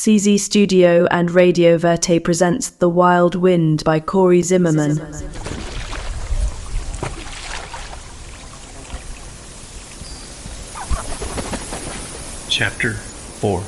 CZ Studio and Radio Verté presents The Wild Wind by Cor Zimmerman. Chapter 4.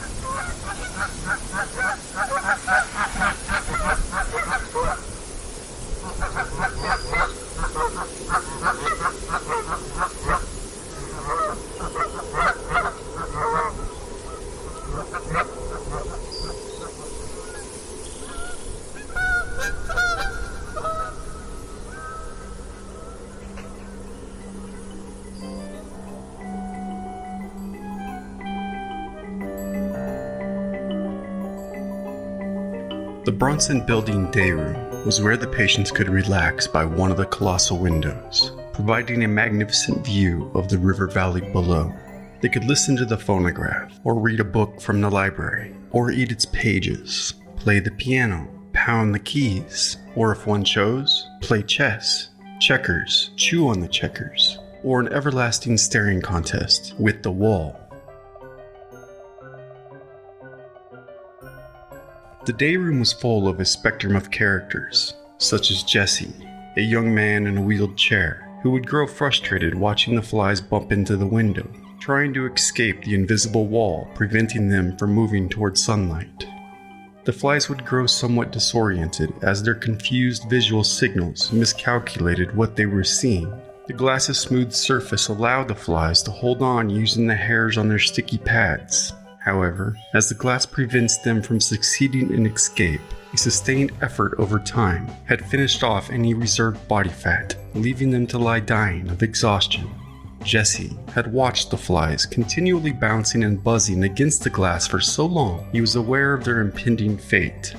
The Bronson Building dayroom was where the patients could relax by one of the colossal windows, providing a magnificent view of the river valley below. They could listen to the phonograph, or read a book from the library, or eat its pages, play the piano, pound the keys, or if one chose, play chess, checkers, chew on the checkers, or an everlasting staring contest with the wall. The dayroom was full of a spectrum of characters, such as Jesse, a young man in a wheeled chair, who would grow frustrated watching the flies bump into the window, trying to escape the invisible wall preventing them from moving toward sunlight. The flies would grow somewhat disoriented as their confused visual signals miscalculated what they were seeing. The glass's smooth surface allowed the flies to hold on using the hairs on their sticky pads. However, as the glass prevents them from succeeding in escape, a sustained effort over time had finished off any reserved body fat, leaving them to lie dying of exhaustion. Jesse had watched the flies continually bouncing and buzzing against the glass for so long he was aware of their impending fate.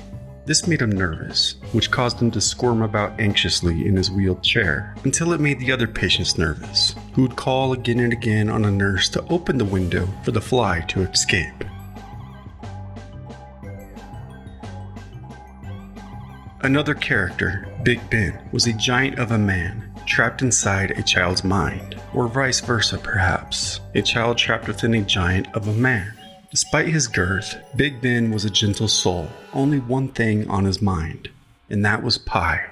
This made him nervous, which caused him to squirm about anxiously in his wheeled chair, until it made the other patients nervous, who would call again and again on a nurse to open the window for the fly to escape. Another character, Big Ben, was a giant of a man, trapped inside a child's mind, or vice versa perhaps, a child trapped within a giant of a man. Despite his girth, Big Ben was a gentle soul, only one thing on his mind, and that was pie.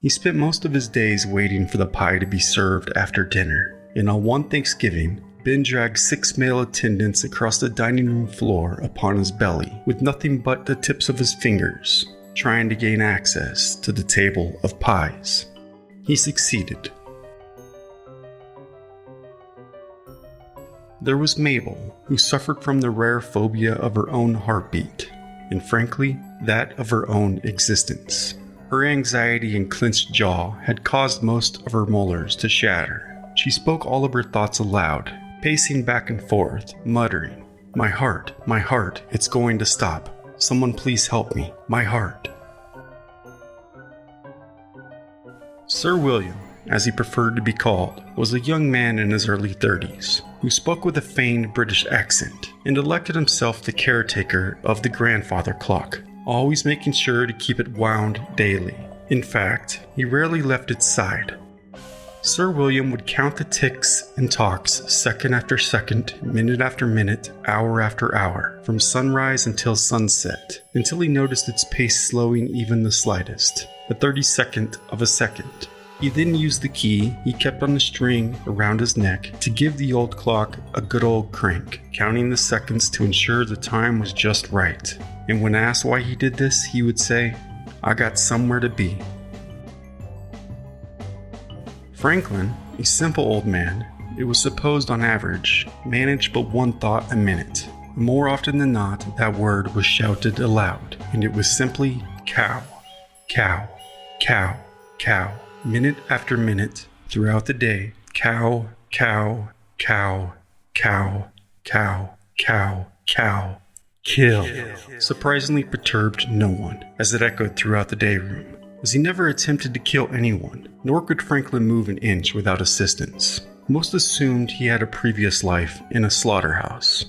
He spent most of his days waiting for the pie to be served after dinner, and on one Thanksgiving, Ben dragged 6 male attendants across the dining room floor upon his belly, with nothing but the tips of his fingers, trying to gain access to the table of pies. He succeeded. There was Mabel, who suffered from the rare phobia of her own heartbeat, and frankly, that of her own existence. Her anxiety and clenched jaw had caused most of her molars to shatter. She spoke all of her thoughts aloud, pacing back and forth, muttering, my heart, it's going to stop. Someone please help me, my heart." Sir William, as he preferred to be called, was a young man in his early 30s, who spoke with a feigned British accent, and elected himself the caretaker of the grandfather clock, always making sure to keep it wound daily. In fact, he rarely left its side. Sir William would count the ticks and talks second after second, minute after minute, hour after hour, from sunrise until sunset, until he noticed its pace slowing even the slightest, a 32nd of a second. He then used the key he kept on the string around his neck to give the old clock a good old crank, counting the seconds to ensure the time was just right. And when asked why he did this, he would say, "I got somewhere to be." Franklin, a simple old man, it was supposed on average, managed but one thought a minute. More often than not, that word was shouted aloud, and it was simply cow, cow, cow, cow. Minute after minute, throughout the day, cow, cow, cow, cow, cow, cow, cow, kill. Surprisingly perturbed no one, as it echoed throughout the dayroom, as he never attempted to kill anyone, nor could Franklin move an inch without assistance. Most assumed he had a previous life in a slaughterhouse.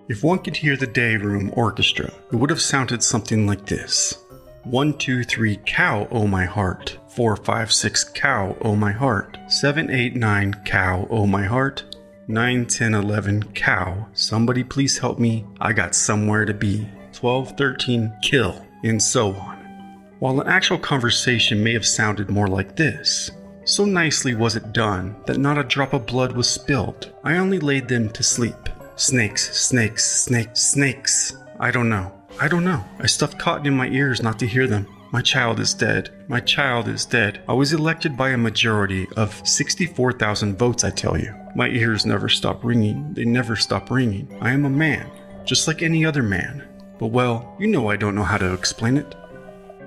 If one could hear the dayroom orchestra, it would have sounded something like this. 1, 2, 3, cow, oh my heart. 4, 5, 6, cow, oh my heart. 7, 8, 9, cow, oh my heart. 9, 10, 11, cow, somebody please help me, I got somewhere to be. 12, 13, kill, and so on. While an actual conversation may have sounded more like this, so nicely was it done that not a drop of blood was spilled. I only laid them to sleep. Snakes, snakes, snakes, snakes. I don't know. I stuffed cotton in my ears not to hear them. My child is dead. My child is dead. I was elected by a majority of 64,000 votes, I tell you. My ears never stop ringing. They never stop ringing. I am a man, just like any other man. But well, you know I don't know how to explain it.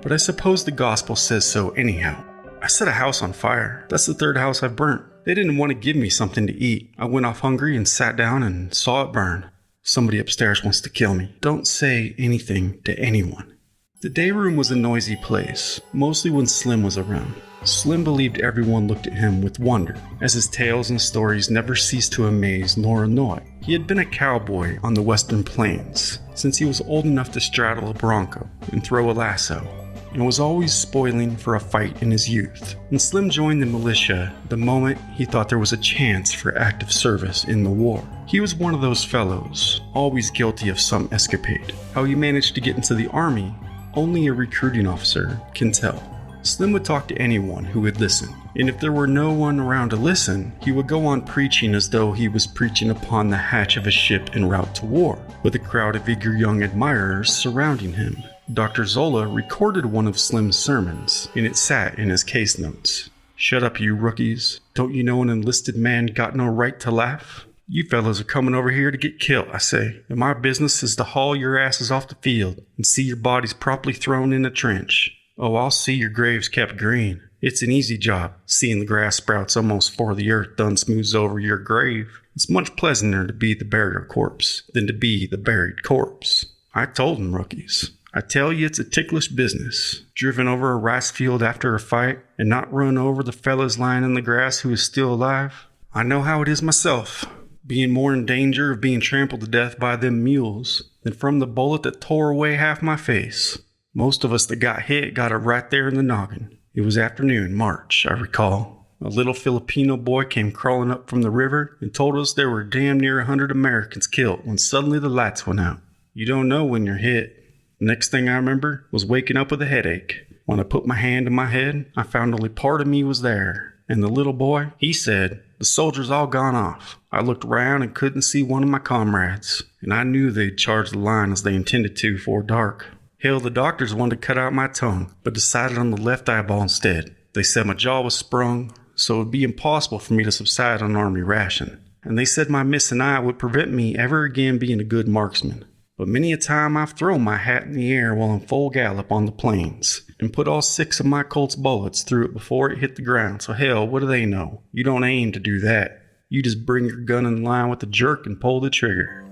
But I suppose the gospel says so anyhow. I set a house on fire. That's the third house I've burnt. They didn't want to give me something to eat. I went off hungry and sat down and saw it burn. Somebody upstairs wants to kill me. Don't say anything to anyone. The day room was a noisy place, mostly when Slim was around. Slim believed everyone looked at him with wonder, as his tales and stories never ceased to amaze nor annoy. He had been a cowboy on the western plains since he was old enough to straddle a bronco and throw a lasso, and was always spoiling for a fight in his youth. And Slim joined the militia the moment he thought there was a chance for active service in the war. He was one of those fellows, always guilty of some escapade. How he managed to get into the army, only a recruiting officer can tell. Slim would talk to anyone who would listen, and if there were no one around to listen, he would go on preaching as though he was preaching upon the hatch of a ship en route to war, with a crowd of eager young admirers surrounding him. Dr. Zolla recorded one of Slim's sermons, and it sat in his case notes. "Shut up, you rookies. Don't you know an enlisted man got no right to laugh? You fellas are coming over here to get killed, I say, and my business is to haul your asses off the field and see your bodies properly thrown in a trench. Oh, I'll see your graves kept green. It's an easy job, seeing the grass sprouts almost before the earth done smooths over your grave. It's much pleasanter to be the burial corpse than to be the buried corpse." I told them, rookies, I tell you it's a ticklish business. Driven over a rice field after a fight and not run over the fellas lying in the grass who is still alive. I know how it is myself, being more in danger of being trampled to death by them mules than from the bullet that tore away half my face. Most of us that got hit got it right there in the noggin. It was afternoon, March, I recall. A little Filipino boy came crawling up from the river and told us there were damn near 100 Americans killed when suddenly the lights went out. You don't know when you're hit. Next thing I remember was waking up with a headache. When I put my hand to my head, I found only part of me was there. And the little boy, he said, "The soldiers all gone off." I looked around and couldn't see one of my comrades, and I knew they'd charged the line as they intended to before dark. Hell, the doctors wanted to cut out my tongue, but decided on the left eyeball instead. They said my jaw was sprung, so it would be impossible for me to subside on army ration. And they said my missing eye would prevent me ever again being a good marksman. But many a time I've thrown my hat in the air while in full gallop on the plains, and put all 6 of my Colt's bullets through it before it hit the ground, so hell, what do they know? You don't aim to do that. You just bring your gun in line with a jerk and pull the trigger.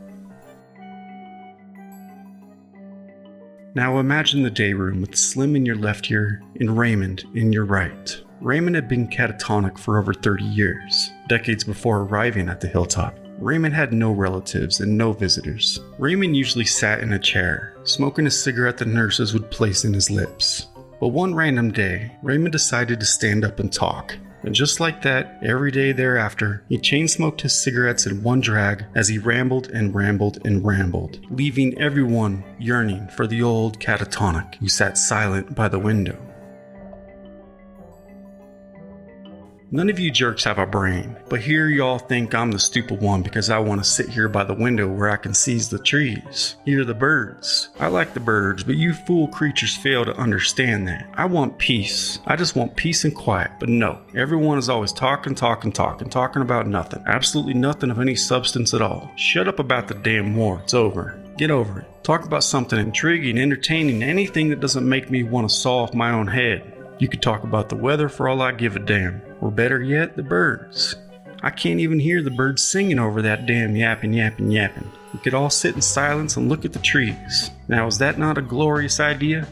Now imagine the day room with Slim in your left ear and Raymond in your right. Raymond had been catatonic for over 30 years, decades before arriving at the Hilltop. Raymond had no relatives and no visitors. Raymond usually sat in a chair, smoking a cigarette the nurses would place in his lips. But one random day, Raymond decided to stand up and talk. And just like that, every day thereafter, he chain-smoked his cigarettes in one drag as he rambled and rambled and rambled, leaving everyone yearning for the old catatonic who sat silent by the window. None of you jerks have a brain, but here y'all think I'm the stupid one because I want to sit here by the window where I can seize the trees, hear the birds. I like the birds, but you fool creatures fail to understand that. I want peace. I just want peace and quiet, but no. Everyone is always talking about nothing. Absolutely nothing of any substance at all. Shut up about the damn war. It's over. Get over it. Talk about something intriguing, entertaining, anything that doesn't make me want to saw off my own head. You could talk about the weather for all I give a damn. Or better yet, the birds. I can't even hear the birds singing over that damn yapping. We could all sit in silence and look at the trees. Now, is that not a glorious idea?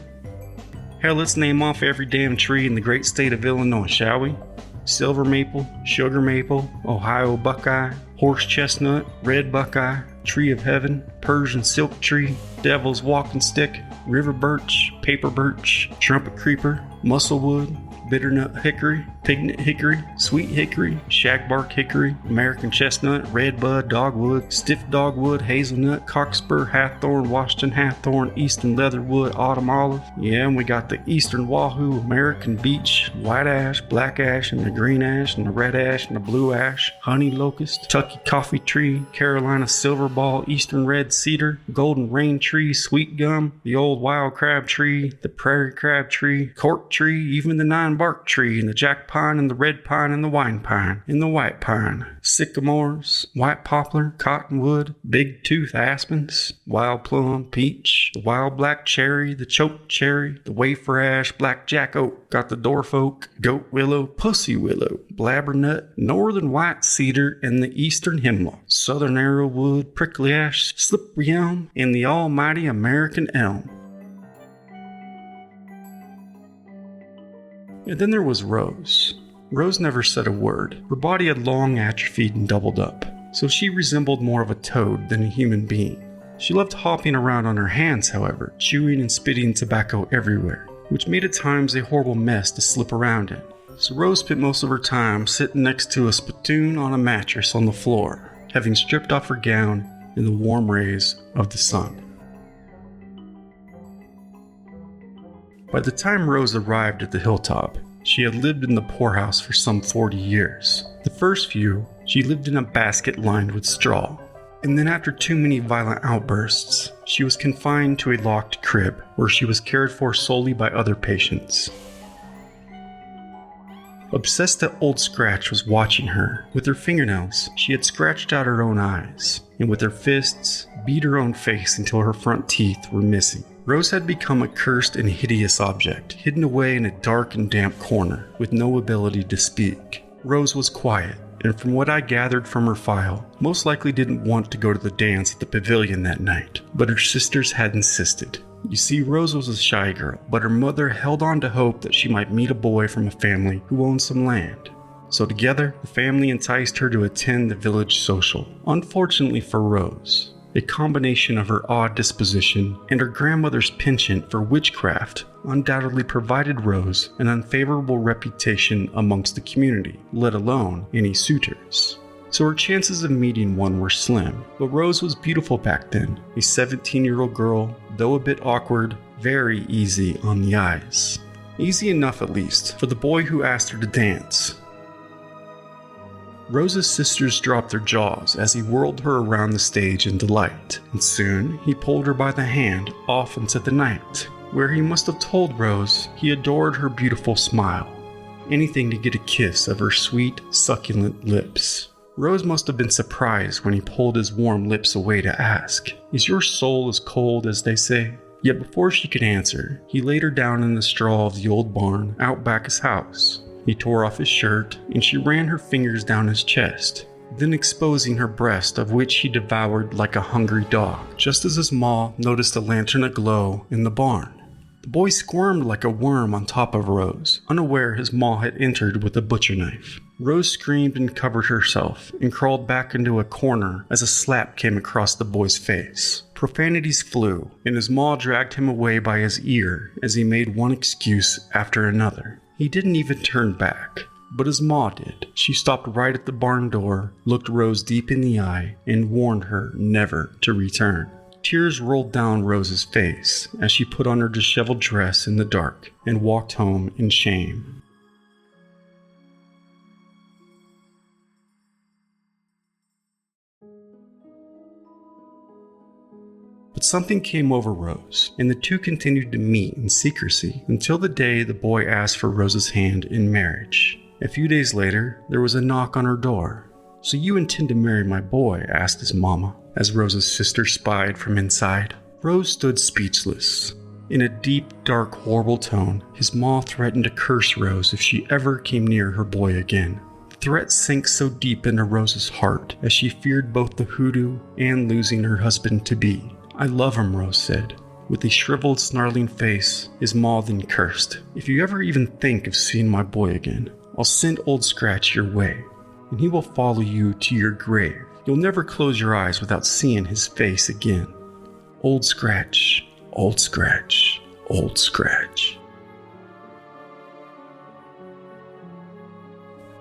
Hell, let's name off every damn tree in the great state of Illinois, shall we? Silver maple, sugar maple, Ohio buckeye, horse chestnut, red buckeye, tree of heaven, Persian silk tree, devil's walking stick, river birch, paper birch, trumpet creeper, musclewood, bitternut hickory, pignet hickory, sweet hickory, shagbark hickory, American chestnut, redbud, dogwood, stiff dogwood, hazelnut, cockspur, hathorn, Washington hathorn, eastern leatherwood, autumn olive. Yeah, and we got the eastern wahoo, American beech, white ash, black ash, and the green ash, and the red ash, and the blue ash, honey locust, Tucky coffee tree, Carolina silver ball, eastern red cedar, golden rain tree, sweet gum, the old wild crab tree, the prairie crab tree, cork tree, even the nine bark tree, and the jack pine, and the red pine, and the wine pine, and the white pine, sycamores, white poplar, cottonwood, big tooth aspens, wild plum, peach, the wild black cherry, the choke cherry, the wafer ash, blackjack oak, got the dwarf oak, goat willow, pussy willow, blabbernut, northern white cedar, and the eastern hemlock, southern arrowwood, prickly ash, slippery elm, and the almighty American elm. And then there was Rose. Rose never said a word. Her body had long atrophied and doubled up, so she resembled more of a toad than a human being. She loved hopping around on her hands, however, chewing and spitting tobacco everywhere, which made at times a horrible mess to slip around in. So Rose spent most of her time sitting next to a spittoon on a mattress on the floor, having stripped off her gown in the warm rays of the sun. By the time Rose arrived at the Hilltop, she had lived in the poorhouse for some 40 years. The first few, she lived in a basket lined with straw. And then after too many violent outbursts, she was confined to a locked crib where she was cared for solely by other patients. Obsessed that Old Scratch was watching her, with her fingernails, she had scratched out her own eyes, and with her fists, beat her own face until her front teeth were missing. Rose had become a cursed and hideous object, hidden away in a dark and damp corner, with no ability to speak. Rose was quiet, and from what I gathered from her file, most likely didn't want to go to the dance at the pavilion that night, but her sisters had insisted. You see, Rose was a shy girl, but her mother held on to hope that she might meet a boy from a family who owned some land. So together, the family enticed her to attend the village social. Unfortunately for Rose, a combination of her odd disposition and her grandmother's penchant for witchcraft undoubtedly provided Rose an unfavorable reputation amongst the community, let alone any suitors. So her chances of meeting one were slim, but Rose was beautiful back then, a 17-year-old girl, though a bit awkward, very easy on the eyes. Easy enough at least, for the boy who asked her to dance. Rose's sisters dropped their jaws as he whirled her around the stage in delight, and soon he pulled her by the hand off into the night, where he must have told Rose he adored her beautiful smile, anything to get a kiss of her sweet, succulent lips. Rose must have been surprised when he pulled his warm lips away to ask, "Is your soul as cold as they say?" Yet before she could answer, he laid her down in the straw of the old barn out back his house. He tore off his shirt, and she ran her fingers down his chest, then exposing her breast, of which he devoured like a hungry dog, just as his maw noticed a lantern aglow in the barn. The boy squirmed like a worm on top of Rose, unaware his maw had entered with a butcher knife. Rose screamed and covered herself, and crawled back into a corner as a slap came across the boy's face. Profanities flew, and his maw dragged him away by his ear as he made one excuse after another. He didn't even turn back, but his maw did. She stopped right at the barn door, looked Rose deep in the eye, and warned her never to return. Tears rolled down Rose's face as she put on her disheveled dress in the dark and walked home in shame. But something came over Rose, and the two continued to meet in secrecy until the day the boy asked for Rose's hand in marriage. A few days later, there was a knock on her door. "So you intend to marry my boy?" asked his mama, as Rose's sister spied from inside. Rose stood speechless. In a deep, dark, horrible tone, his maw threatened to curse Rose if she ever came near her boy again. The threat sank so deep into Rose's heart as she feared both the hoodoo and losing her husband-to-be. "I love him," Rose said. With a shriveled, snarling face, his maw then cursed. "If you ever even think of seeing my boy again, I'll send Old Scratch your way, and he will follow you to your grave. You'll never close your eyes without seeing his face again. Old Scratch, Old Scratch, Old Scratch."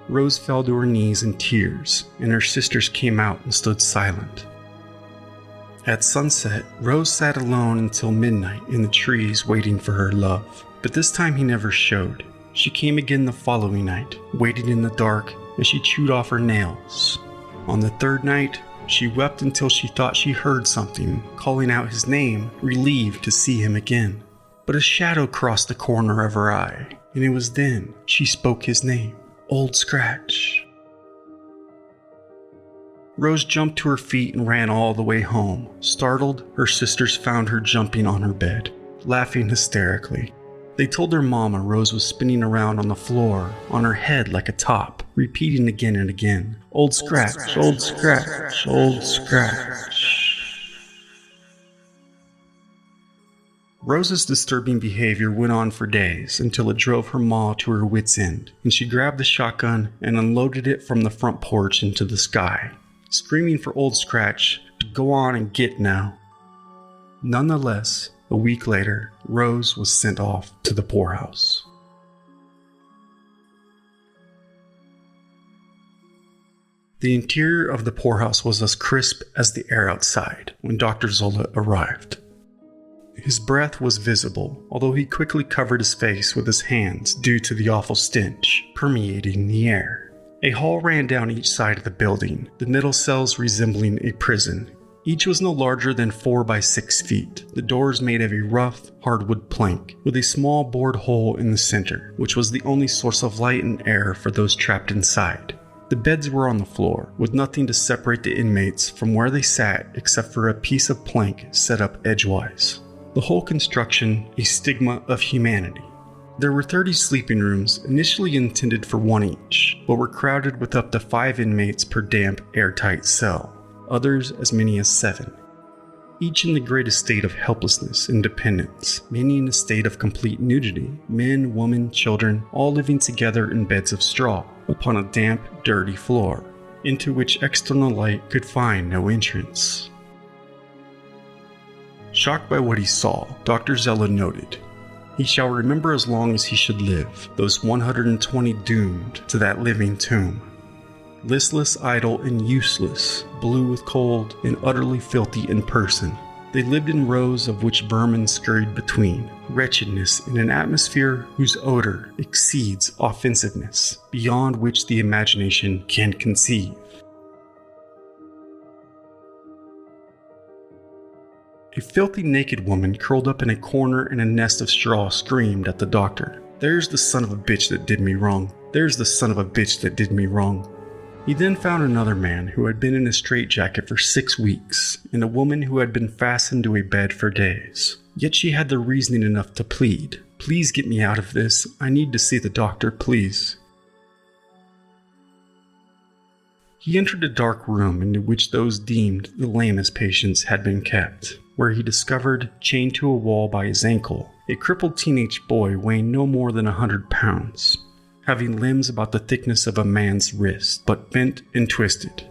Rose fell to her knees in tears, and her sisters came out and stood silent. At sunset, Rose sat alone until midnight in the trees waiting for her love, but this time he never showed. She came again the following night, waited in the dark as she chewed off her nails. On the third night, she wept until she thought she heard something calling out his name, relieved to see him again. But a shadow crossed the corner of her eye, and it was then she spoke his name, Old Scratch. Rose jumped to her feet and ran all the way home. Startled, her sisters found her jumping on her bed, laughing hysterically. They told their mama Rose was spinning around on the floor, on her head like a top, repeating again and again, Old Scratch, Old Scratch, Old Scratch. Rose's disturbing behavior went on for days until it drove her ma to her wit's end, and she grabbed the shotgun and unloaded it from the front porch into the sky, screaming for Old Scratch to go on and get now. Nonetheless, a week later, Rose was sent off to the poorhouse. The interior of the poorhouse was as crisp as the air outside when Dr. Zolla arrived. His breath was visible, although he quickly covered his face with his hands due to the awful stench permeating the air. A hall ran down each side of the building, the middle cells resembling a prison. Each was no larger than 4 by 6 feet, the doors made of a rough, hardwood plank, with a small bored hole in the center, which was the only source of light and air for those trapped inside. The beds were on the floor, with nothing to separate the inmates from where they sat except for a piece of plank set up edgewise. The whole construction a stigma of humanity. There were 30 sleeping rooms, initially intended for 1 each, but were crowded with up to 5 inmates per damp, airtight cell. Others as many as 7. Each in the greatest state of helplessness and dependence, many in a state of complete nudity, men, women, children, all living together in beds of straw, upon a damp, dirty floor, into which external light could find no entrance. Shocked by what he saw, Dr. Zeller noted, "He shall remember as long as he should live, those 120 doomed to that living tomb. Listless, idle, and useless, blue with cold, and utterly filthy in person. They lived in rows of which vermin scurried between, wretchedness in an atmosphere whose odor exceeds offensiveness, beyond which the imagination can conceive." A filthy naked woman curled up in a corner in a nest of straw screamed at the doctor, "There's the son of a bitch that did me wrong. There's the son of a bitch that did me wrong." He then found another man who had been in a straitjacket for 6 weeks, and a woman who had been fastened to a bed for days. Yet she had the reasoning enough to plead, "Please get me out of this. I need to see the doctor, please." He entered a dark room into which those deemed the lamest patients had been kept, where he discovered, chained to a wall by his ankle, a crippled teenage boy weighing no more than 100 pounds. Having limbs about the thickness of a man's wrist, but bent and twisted.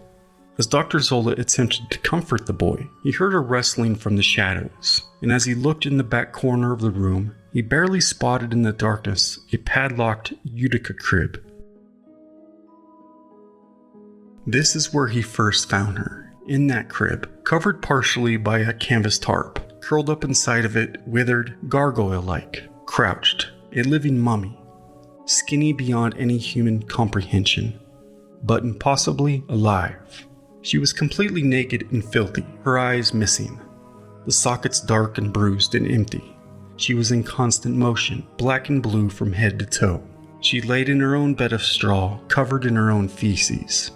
As Dr. Zolla attempted to comfort the boy, he heard a rustling from the shadows, and as he looked in the back corner of the room, he barely spotted in the darkness a padlocked Utica crib. This is where he first found her, in that crib, covered partially by a canvas tarp, curled up inside of it, withered, gargoyle-like, crouched, a living mummy. Skinny beyond any human comprehension, but impossibly alive. She was completely naked and filthy, her eyes missing, the sockets dark and bruised and empty. She was in constant motion, black and blue from head to toe. She laid in her own bed of straw, covered in her own feces.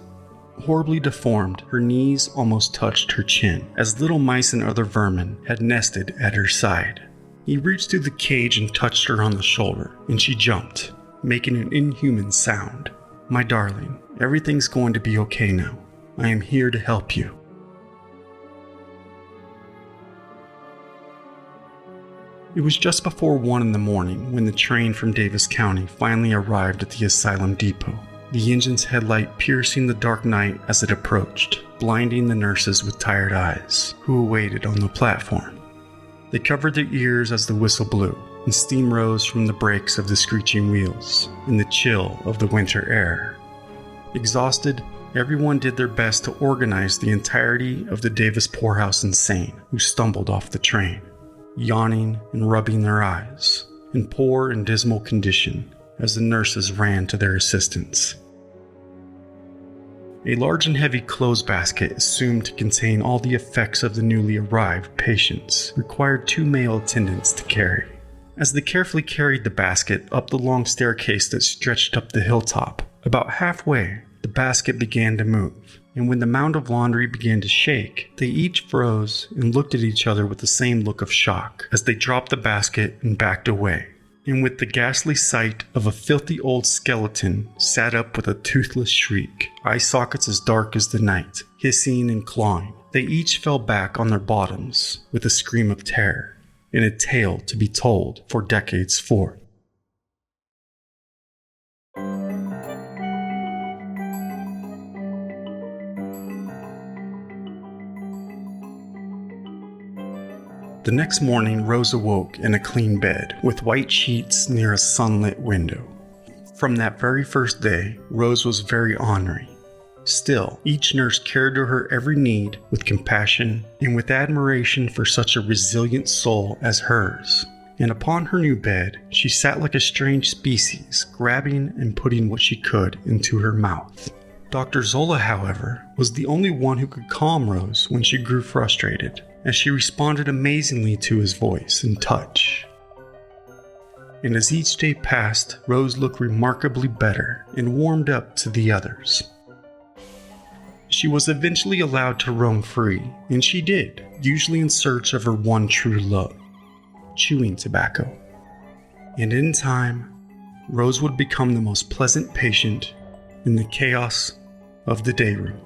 Horribly deformed, her knees almost touched her chin, as little mice and other vermin had nested at her side. He reached through the cage and touched her on the shoulder, and she jumped, making an inhuman sound. "My darling, everything's going to be okay now. I am here to help you." It was just before 1 in the morning when the train from Davis County finally arrived at the asylum depot, the engine's headlight piercing the dark night as it approached, blinding the nurses with tired eyes, who awaited on the platform. They covered their ears as the whistle blew, and steam rose from the brakes of the screeching wheels, in the chill of the winter air. Exhausted, everyone did their best to organize the entirety of the Davis poorhouse insane who stumbled off the train, yawning and rubbing their eyes, in poor and dismal condition as the nurses ran to their assistance. A large and heavy clothes basket assumed to contain all the effects of the newly arrived patients required 2 male attendants to carry. As they carefully carried the basket up the long staircase that stretched up the hilltop, about halfway, the basket began to move, and when the mound of laundry began to shake, they each froze and looked at each other with the same look of shock as they dropped the basket and backed away. And with the ghastly sight of a filthy old skeleton sat up with a toothless shriek, eye sockets as dark as the night, hissing and clawing, they each fell back on their bottoms with a scream of terror, in a tale to be told for decades forth. The next morning, Rose awoke in a clean bed with white sheets near a sunlit window. From that very first day, Rose was very ornery. Still, each nurse cared to her every need with compassion and with admiration for such a resilient soul as hers. And upon her new bed, she sat like a strange species, grabbing and putting what she could into her mouth. Dr. Zolla, however, was the only one who could calm Rose when she grew frustrated, as she responded amazingly to his voice and touch. And as each day passed, Rose looked remarkably better and warmed up to the others. She was eventually allowed to roam free, and she did, usually in search of her one true love, chewing tobacco. And in time, Rose would become the most pleasant patient in the chaos of the dayroom.